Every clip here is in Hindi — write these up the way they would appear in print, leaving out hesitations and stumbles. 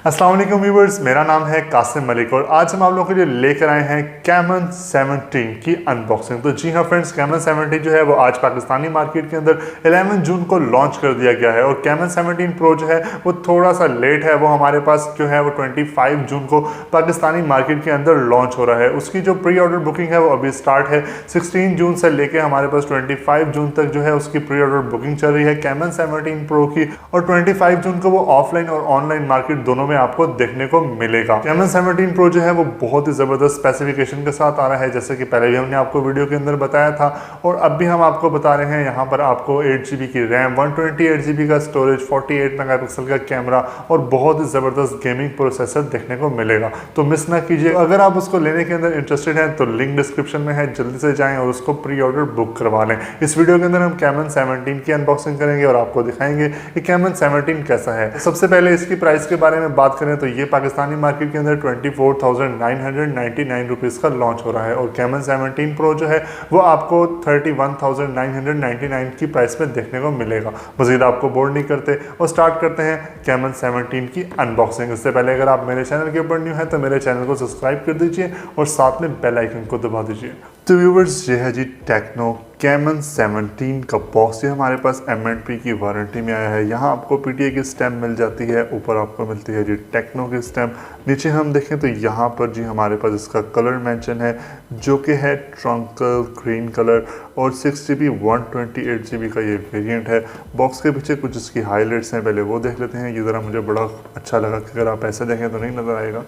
अस्सलाम वालेकुम व्यूअर्स, मेरा नाम है कासिम मलिक और आज हम आप लोगों के लिए लेकर आए हैं कैमन 17 की अनबॉक्सिंग। तो जी हाँ फ्रेंड्स, कैमन 17 जो है वो आज पाकिस्तानी मार्केट के अंदर 11 जून को लॉन्च कर दिया गया है और कैमन 17 प्रो जो है वो थोड़ा सा लेट है। वो हमारे पास जो है वो 25 जून को पाकिस्तानी मार्केट के अंदर लॉन्च हो रहा है। उसकी जो प्री ऑर्डर बुकिंग है वो अभी स्टार्ट है। 16 जून से लेकर हमारे पास 25 जून तक जो है उसकी प्री ऑर्डर बुकिंग चल रही है कैमन 17 प्रो की, और 25 जून को वो ऑफलाइन और ऑनलाइन मार्केट दोनों में आपको देखने को मिलेगा। कैमन 17 प्रो जो है वो बहुत ही जबरदस्त स्पेसिफिकेशन के साथ आ रहा है, जैसे कि पहले भी हमने आपको वीडियो के अंदर बताया था और अब भी हम आपको बता रहे हैं। यहाँ पर आपको 8GB की रैम, 128GB का स्टोरेज, 48 मेगापिक्सल का कैमरा और बहुत ही जबरदस्त गेमिंग प्रोसेसर देखने को मिलेगा। तो मिस ना कीजिए। अगर आप उसको लेने के अंदर इंटरेस्टेड हैं तो लिंक डिस्क्रिप्शन में है, जल्दी से जाएं और उसको प्री ऑर्डर बुक करवा लें। इस वीडियो के अंदर हम कैमन 17 की अनबॉक्सिंग करेंगे और आपको दिखाएंगे कि कैमन 17 कैसा है। सबसे पहले इसकी प्राइस के बारे में बात करें तो ये पाकिस्तानी मार्केट के अंदर 24,999 रुपीज़ का लॉन्च हो रहा है और कैमन 17 प्रो जो है वो आपको 31,999 की प्राइस में देखने को मिलेगा। मजीद आपको बोर नहीं करते और स्टार्ट करते हैं कैमन 17 की अनबॉक्सिंग। इससे पहले अगर आप मेरे चैनल के ऊपर न्यू हैं तो मेरे चैनल को सब्सक्राइब कर दीजिए और साथ में बेल आइकन को दबा दीजिए। तो व्यूवर्स, ये है जी टेक्नो कैमन 17 का बॉक्स। ये हमारे पास M&P की वारंटी में आया है। यहाँ आपको PTA की स्टैम्प मिल जाती है, ऊपर आपको मिलती है जी टेक्नो की स्टैम्प। नीचे हम देखें तो यहाँ पर जी हमारे पास इसका कलर मेंशन है जो कि है ट्रंकल ग्रीन कलर और 6GB 128GB का ये वेरिएंट है। बॉक्स के पीछे कुछ इसकी हाईलाइट्स हैं, पहले वो देख लेते हैं। ये ज़रा मुझे बड़ा अच्छा लगा कि अगर आप ऐसे देखें तो नहीं नज़र आएगा,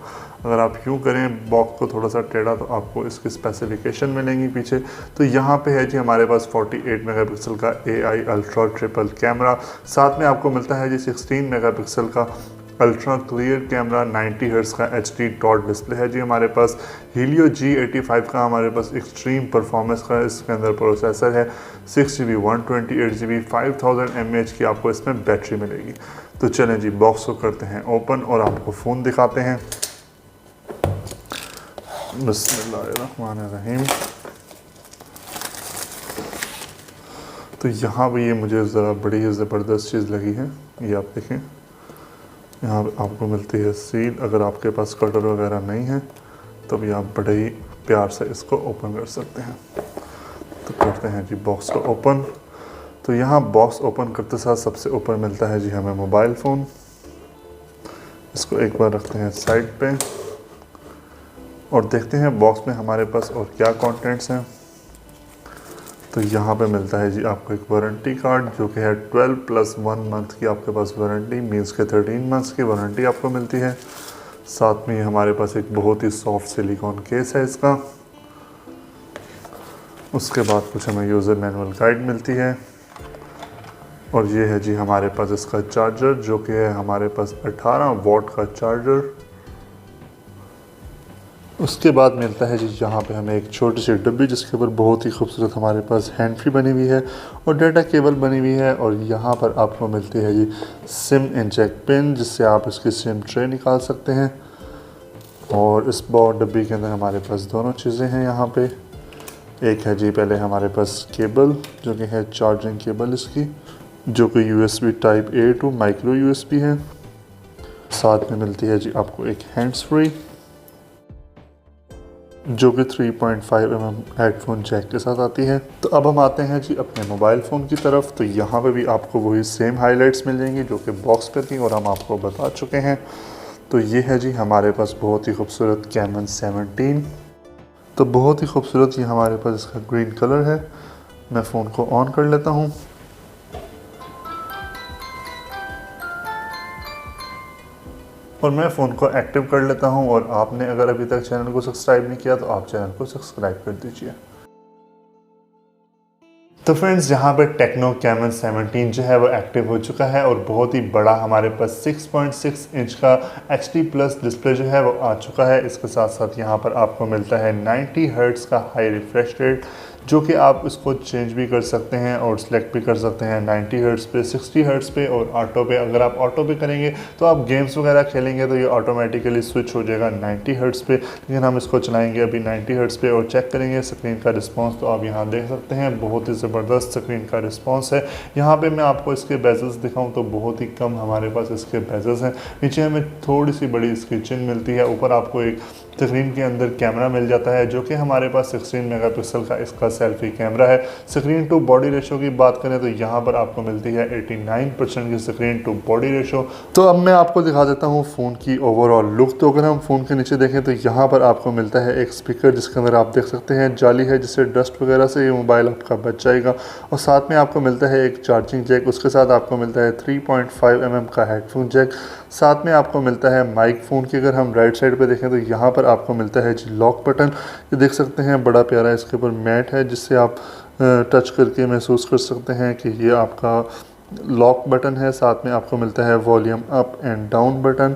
अगर आप यूँ करें बॉक्स को थोड़ा सा टेढ़ा तो आपको इसकी स्पेसिफिकेशन मिलेंगी पीछे। तो यहाँ पे है जी हमारे पास 48 मेगापिक्सल का AI अल्ट्रा ट्रिपल कैमरा, साथ में आपको मिलता है जी 16 मेगापिक्सल का अल्ट्रा क्लियर कैमरा, 90 हर्ट्ज का HD डॉट डिस्प्ले है जी हमारे पास। हीलियो G85 का हमारे पास एक्सट्रीम परफॉर्मेंस का इसके अंदर प्रोसेसर है। 6GB 128GB 5000 mAh की आपको इसमें बैटरी मिलेगी। तो चलें जी बॉक्स को करते हैं ओपन और आपको फ़ोन दिखाते हैं। बिस्मिल्लाहिर्रहमानिर्रहीम। तो यहाँ भी ये मुझे ज़रा बड़ी ही ज़बरदस्त चीज़ लगी है। ये आप देखें, यहाँ आपको मिलती है सील। अगर आपके पास कटर वगैरह नहीं है तो भी आप बड़े ही प्यार से इसको ओपन कर सकते हैं। तो करते हैं जी बॉक्स को ओपन। तो यहाँ बॉक्स ओपन करते साथ सबसे ऊपर मिलता है जी हमें मोबाइल फ़ोन। इसको एक बार रखते हैं साइड पे और देखते हैं बॉक्स में हमारे पास और क्या कंटेंट्स हैं। तो यहाँ पे मिलता है जी आपको एक वारंटी कार्ड जो कि है 12+1 मंथ की आपके पास वारंटी, मीन्स के 13 मंथ्स की वारंटी आपको मिलती है। साथ में हमारे पास एक बहुत ही सॉफ्ट सिलिकॉन केस है इसका। उसके बाद कुछ हमें यूज़र मैनुअल गाइड मिलती है और ये है जी हमारे पास इसका चार्जर जो कि है हमारे पास 18 वॉट का चार्जर। उसके बाद मिलता है जी यहाँ पे हमें एक छोटी सी डब्बी जिसके ऊपर बहुत ही खूबसूरत हमारे पास हैंड फ्री बनी हुई है और डाटा केबल बनी हुई है। और यहाँ पर आपको मिलती है जी सिम इंजेक्ट पिन जिससे आप इसकी सिम ट्रे निकाल सकते हैं। और इस डब्बी के अंदर हमारे पास दोनों चीज़ें हैं। यहाँ पे एक है जी पहले हमारे पास केबल जो कि है चार्जिंग केबल इसकी, जो कि USB Type-A to micro USB है। साथ में मिलती है जी आपको एक हैंड्स फ्री जो कि 3.5mm हेडफोन जैक के साथ आती है। तो अब हम आते हैं जी अपने मोबाइल फ़ोन की तरफ। तो यहाँ पे भी आपको वही सेम हाइलाइट्स मिल जाएंगी जो कि बॉक्स पे थी और हम आपको बता चुके हैं। तो ये है जी हमारे पास बहुत ही खूबसूरत कैमन 17। तो बहुत ही खूबसूरत ये हमारे पास इसका ग्रीन कलर है। मैं फ़ोन को ऑन कर लेता हूँ और मैं फ़ोन को एक्टिव कर लेता हूं। और आपने अगर अभी तक चैनल को सब्सक्राइब नहीं किया तो आप चैनल को सब्सक्राइब कर दीजिए। तो फ्रेंड्स, यहाँ पर टेक्नो कैमन 17 जो है वो एक्टिव हो चुका है और बहुत ही बड़ा हमारे पास 6.6 इंच का HD प्लस डिस्प्ले जो है वो आ चुका है। इसके साथ साथ यहाँ पर आपको मिलता है 90 हर्ट्ज़ का हाई रिफ्रेश रेट जो कि आप इसको चेंज भी कर सकते हैं और सिलेक्ट भी कर सकते हैं 90 हर्ट्ज़ पे, 60 हर्ट्ज़ पे और ऑटो पे। अगर आप ऑटो पे करेंगे तो आप गेम्स वगैरह खेलेंगे तो ये ऑटोमेटिकली स्विच हो जाएगा 90 हर्ट्ज़ पे, लेकिन हम इसको चलाएंगे अभी 90 हर्ट्ज़ पे और चेक करेंगे स्क्रीन का रिस्पॉन्स। तो आप यहाँ देख सकते हैं बहुत ही ज़बरदस्त स्क्रीन का रिस्पॉन्स है। यहाँ पर मैं आपको इसके बेजल्स दिखाऊँ तो बहुत ही कम हमारे पास इसके बेजल्स हैं। नीचे हमें थोड़ी सी बड़ी इसकी चिन मिलती है, ऊपर आपको एक स्क्रीन के अंदर कैमरा मिल जाता है जो कि हमारे पास 16 मेगापिक्सल का इसका सेल्फी कैमरा है। स्क्रीन टू बॉडी रेशो की बात करें तो यहाँ पर आपको मिलती है 89% की स्क्रीन टू बॉडी रेशो। तो अब मैं आपको दिखा देता हूँ फ़ोन की ओवरऑल लुक। तो अगर हम फ़ोन के नीचे देखें तो यहाँ पर आपको मिलता है एक स्पीकर जिसके अंदर आप देख सकते हैं जाली है, जिससे डस्ट वगैरह से ये मोबाइल आपका बच जाएगा। और साथ में आपको मिलता है एक चार्जिंग जैक, उसके साथ आपको मिलता है 3.5 mm का हेडफोन जैक। साथ में आपको मिलता है माइक। फ़ोन की अगर हम राइट साइड पे देखें तो यहाँ पर आपको मिलता है जी लॉक बटन। ये देख सकते हैं बड़ा प्यारा इसके ऊपर मैट है जिससे आप टच करके महसूस कर सकते हैं कि ये आपका लॉक बटन है। साथ में आपको मिलता है volume up and down button.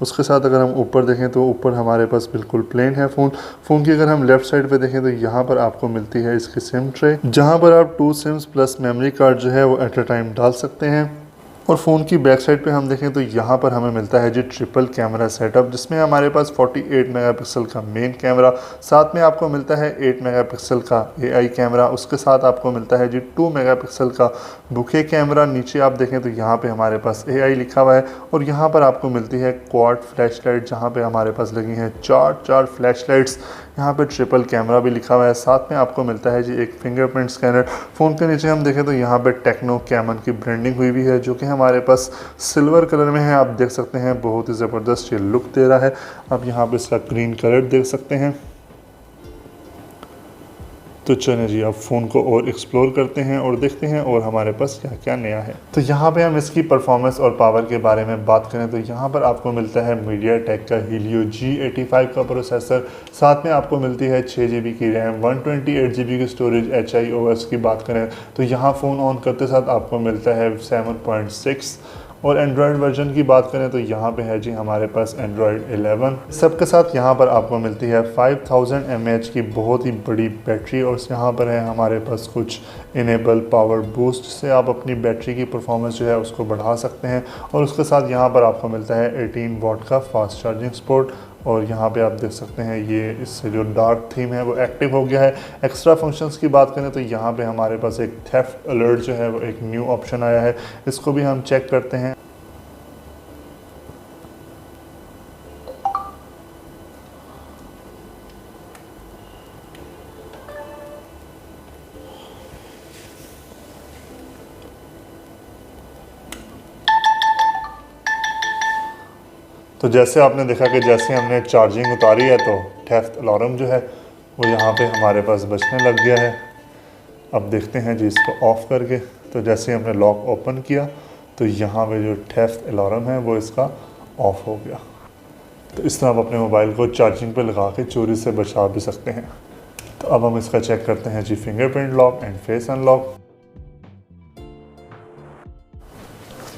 उसके साथ अगर हम ऊपर देखें तो ऊपर हमारे पास बिल्कुल प्लेन है फ़ोन की अगर हम लेफ़्ट साइड पे देखें तो यहाँ पर आपको मिलती है इसकी सिम ट्रे, जहाँ पर आप 2 सिम्स प्लस मेमोरी कार्ड जो है वो एट अ टाइम डाल सकते हैं। और फ़ोन की बैक साइड पे हम देखें तो यहाँ पर हमें मिलता है जी ट्रिपल कैमरा सेटअप, जिसमें हमारे पास 48 मेगापिक्सल का मेन कैमरा, साथ में आपको मिलता है 8 मेगापिक्सल का AI कैमरा, उसके साथ आपको मिलता है जी 2 मेगापिक्सल का बुके कैमरा। नीचे आप देखें तो यहाँ पे हमारे पास AI लिखा हुआ है और यहाँ पर आपको मिलती है क्वाड फ्लैश लाइट, जहाँ पर हमारे पास लगी हैं चार फ्लैश लाइट्स। यहाँ पे ट्रिपल कैमरा भी लिखा हुआ है। साथ में आपको मिलता है जी एक फिंगरप्रिंट स्कैनर। फ़ोन के नीचे हम देखें तो यहाँ पे टेक्नो कैमन की ब्रांडिंग हुई है जो कि हमारे पास सिल्वर कलर में है। आप देख सकते हैं बहुत ही ज़बरदस्त ये लुक दे रहा है। आप यहाँ पे इसका ग्रीन कलर देख सकते हैं। तो चलें जी अब फ़ोन को और एक्सप्लोर करते हैं और देखते हैं और हमारे पास क्या क्या नया है। तो यहाँ पे हम इसकी परफॉर्मेंस और पावर के बारे में बात करें तो यहाँ पर आपको मिलता है MediaTek का Helio G85 का प्रोसेसर। साथ में आपको मिलती है 6 GB की रैम, 128 GB की स्टोरेज। HIOS की बात करें तो यहाँ फ़ोन ऑन करते साथ आपको मिलता है 7.6। और एंड्रॉयड वर्जन की बात करें तो यहाँ पे है जी हमारे पास एंड्रॉयड 11। सबके साथ यहाँ पर आपको मिलती है 5000 mAh की बहुत ही बड़ी बैटरी। और यहाँ पर है हमारे पास कुछ इनेबल पावर बूस्ट, से आप अपनी बैटरी की परफॉर्मेंस जो है उसको बढ़ा सकते हैं। और उसके साथ यहाँ पर आपको मिलता है 18 वाट का फास्ट चार्जिंग सपोर्ट। और यहाँ पे आप देख सकते हैं ये इससे जो डार्क थीम है वो एक्टिव हो गया है। एक्स्ट्रा फंक्शंस की बात करें तो यहाँ पे हमारे पास एक थेफ्ट अलर्ट जो है वो एक न्यू ऑप्शन आया है, इसको भी हम चेक करते हैं। तो जैसे आपने देखा कि जैसे हमने चार्जिंग उतारी है तो थेफ्ट अलार्म जो है वो यहाँ पे हमारे पास बजने लग गया है। अब देखते हैं जी इसको ऑफ़ करके। तो जैसे हमने लॉक ओपन किया तो यहाँ पे जो थेफ्ट अलार्म है वो इसका ऑफ़ हो गया। तो इस तरह आप अपने मोबाइल को चार्जिंग पे लगा के चोरी से बचा भी सकते हैं। तो अब हम इसका चेक करते हैं जी fingerprint lock and face unlock.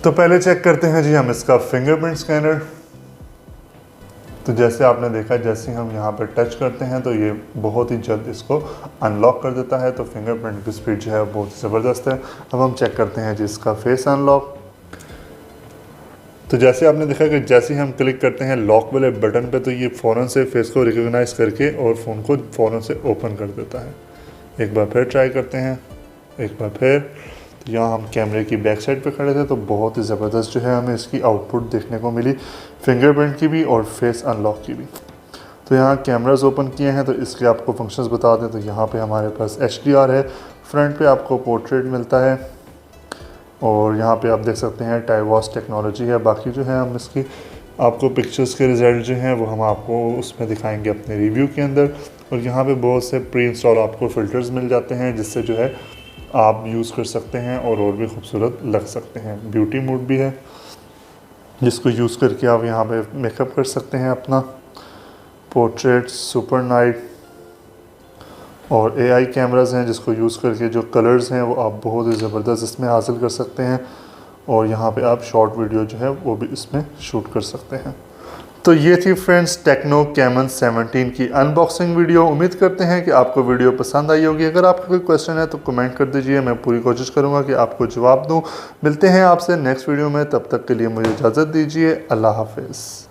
तो पहले चेक करते हैं जी हम इसका फिंगरप्रिंट स्कैनर। तो जैसे आपने देखा जैसे हम यहाँ पर टच करते हैं तो ये बहुत ही जल्द इसको अनलॉक कर देता है। तो फिंगरप्रिंट की स्पीड जो है बहुत ज़बरदस्त है। अब हम चेक करते हैं जी इसका फेस अनलॉक। तो जैसे आपने देखा कि जैसे ही हम क्लिक करते हैं लॉक वाले बटन पे तो ये फ़ौरन से फेस को रिकॉग्नाइज करके और फ़ोन को फ़ौरन से ओपन कर देता है। एक बार फिर ट्राई करते हैं, एक बार फिर। तो यहाँ हम कैमरे की बैक साइड पे खड़े थे तो बहुत ही ज़बरदस्त जो है हमें इसकी आउटपुट देखने को मिली, फिंगरप्रिंट की भी और फेस अनलॉक की भी। तो यहाँ कैमराज ओपन किए हैं तो इसके आपको फंक्शंस बता दें। तो यहाँ पे हमारे पास HDR है, फ्रंट पे आपको पोर्ट्रेट मिलता है और यहाँ पे आप देख सकते हैं टाइवॉस टेक्नोलॉजी है। बाकी जो है हम इसकी आपको पिक्चर्स के रिज़ल्ट जो हैं वो हम आपको उसमें दिखाएंगे अपने रिव्यू के अंदर। और यहाँ पे बहुत से प्री इंस्टॉल आपको फ़िल्टर्स मिल जाते हैं जिससे जो है आप यूज़ कर सकते हैं और भी खूबसूरत लग सकते हैं। ब्यूटी मोड भी है जिसको यूज़ करके आप यहाँ पे मेकअप कर सकते हैं अपना। पोर्ट्रेट, सुपर नाइट और AI कैमराज़ हैं जिसको यूज़ करके जो कलर्स हैं वो आप बहुत ही ज़बरदस्त इसमें हासिल कर सकते हैं। और यहाँ पे आप शॉर्ट वीडियो जो है वो भी इसमें शूट कर सकते हैं। तो ये थी फ्रेंड्स टेक्नो कैमन 17 की अनबॉक्सिंग वीडियो। उम्मीद करते हैं कि आपको वीडियो पसंद आई होगी। अगर आपका कोई क्वेश्चन है तो कमेंट कर दीजिए, मैं पूरी कोशिश करूंगा कि आपको जवाब दूं। मिलते हैं आपसे नेक्स्ट वीडियो में, तब तक के लिए मुझे इजाज़त दीजिए। अल्लाह हाफिज़।